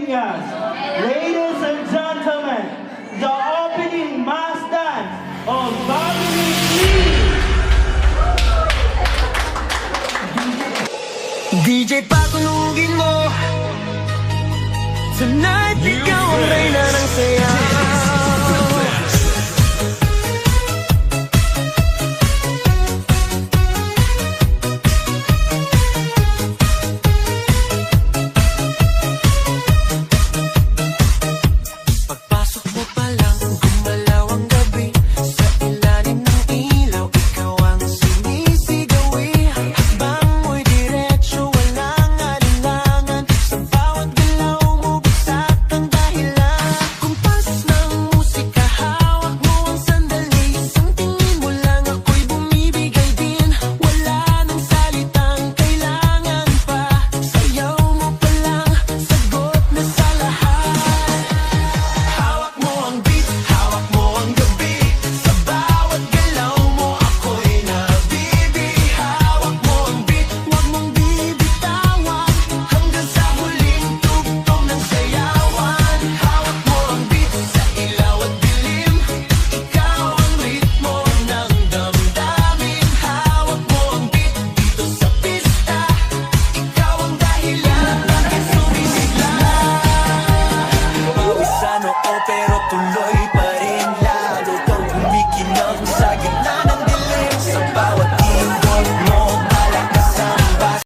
Piñas. Ladies and gentlemen, the opening mass dance of Dominic Lee. DJ patulugin mo. Tonight, ikaw ang reyna ng saya.